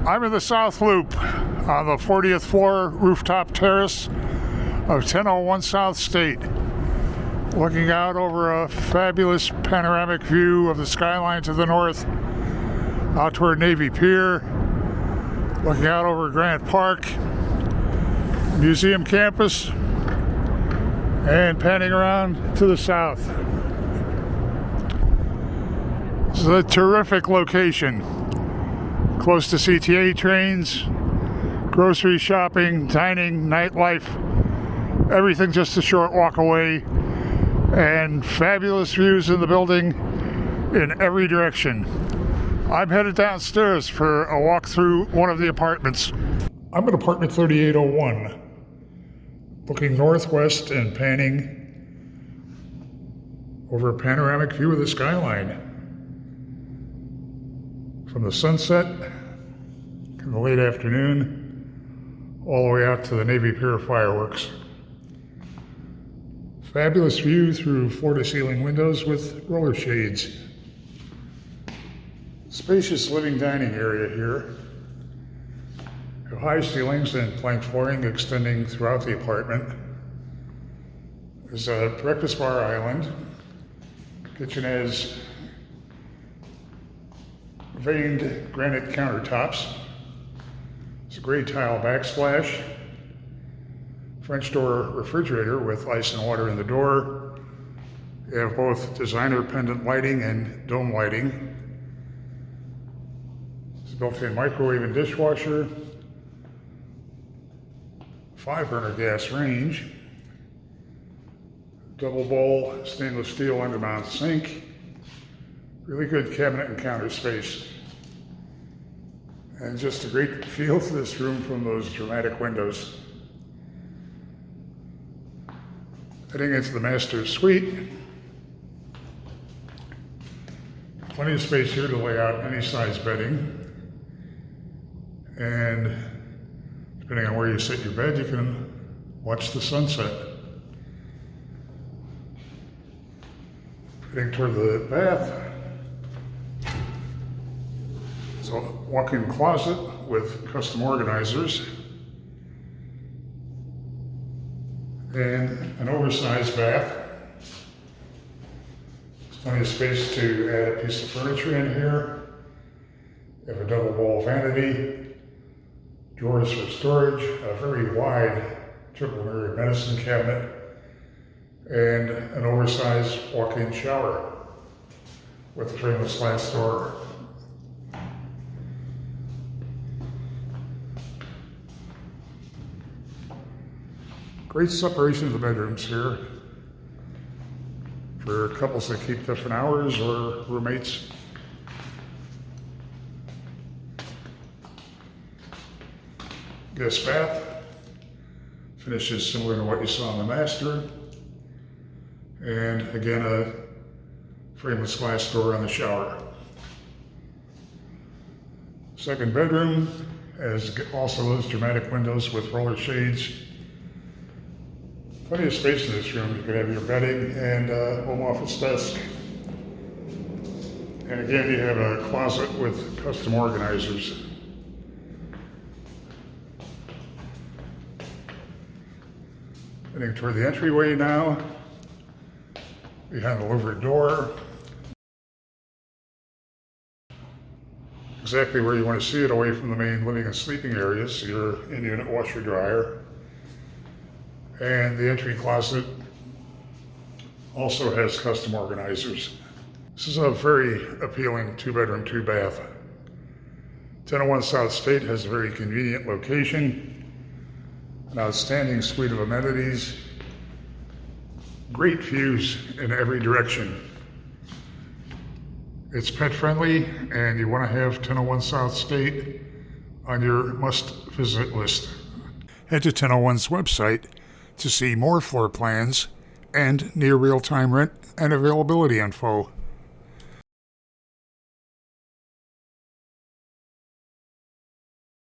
I'm in the South Loop on the 40th floor rooftop terrace of 1001 South State, looking out over a fabulous panoramic view of the skyline to the north, out toward Navy Pier, looking out over Grant Park, museum campus, and panning around to the south. This is a terrific location. Close to CTA trains, grocery shopping, dining, nightlife, everything just a short walk away, and fabulous views in the building in every direction. I'm headed downstairs for a walk through one of the apartments. I'm at apartment 3801, looking northwest and panning over a panoramic view of the skyline. From the sunset in the late afternoon all the way out to the Navy Pier fireworks. Fabulous view through floor-to-ceiling windows with roller shades. Spacious living dining area here. You have high ceilings and plank flooring extending throughout the apartment. There's a breakfast bar island. Kitchen has veined granite countertops. It's a gray tile backsplash. French door refrigerator with ice and water in the door. You have both designer pendant lighting and dome lighting. It's a built-in microwave and dishwasher. 5-burner gas range. Double bowl stainless steel undermount sink. Really good cabinet and counter space. And just a great feel to this room from those dramatic windows. Heading into the master suite. Plenty of space here to lay out any size bedding. And depending on where you set your bed, you can watch the sunset. Heading toward the bath. So, walk-in closet with custom organizers and an oversized bath. There's plenty of space to add a piece of furniture in here. You have a double wall vanity, drawers for storage, a very wide triple mirror medicine cabinet, and an oversized walk-in shower with a frameless glass door. Great separation of the bedrooms here for couples that keep different hours or roommates. Guest bath finishes similar to what you saw in the master. And again, a frameless glass door on the shower. Second bedroom has also those dramatic windows with roller shades. Plenty of space in this room. You can have your bedding and a home office desk. And again, you have a closet with custom organizers. Heading toward the entryway now. Behind the louvered door. Exactly where you want to see it, away from the main living and sleeping areas, your in-unit washer dryer. And the entry closet also has custom organizers. This is a very appealing 2-bedroom, 2-bath. 1001 South State has a very convenient location, an outstanding suite of amenities, great views in every direction. It's pet friendly, and you want to have 1001 South State on your must-visit list. Head to 1001's website to see more floor plans and near real-time rent and availability info.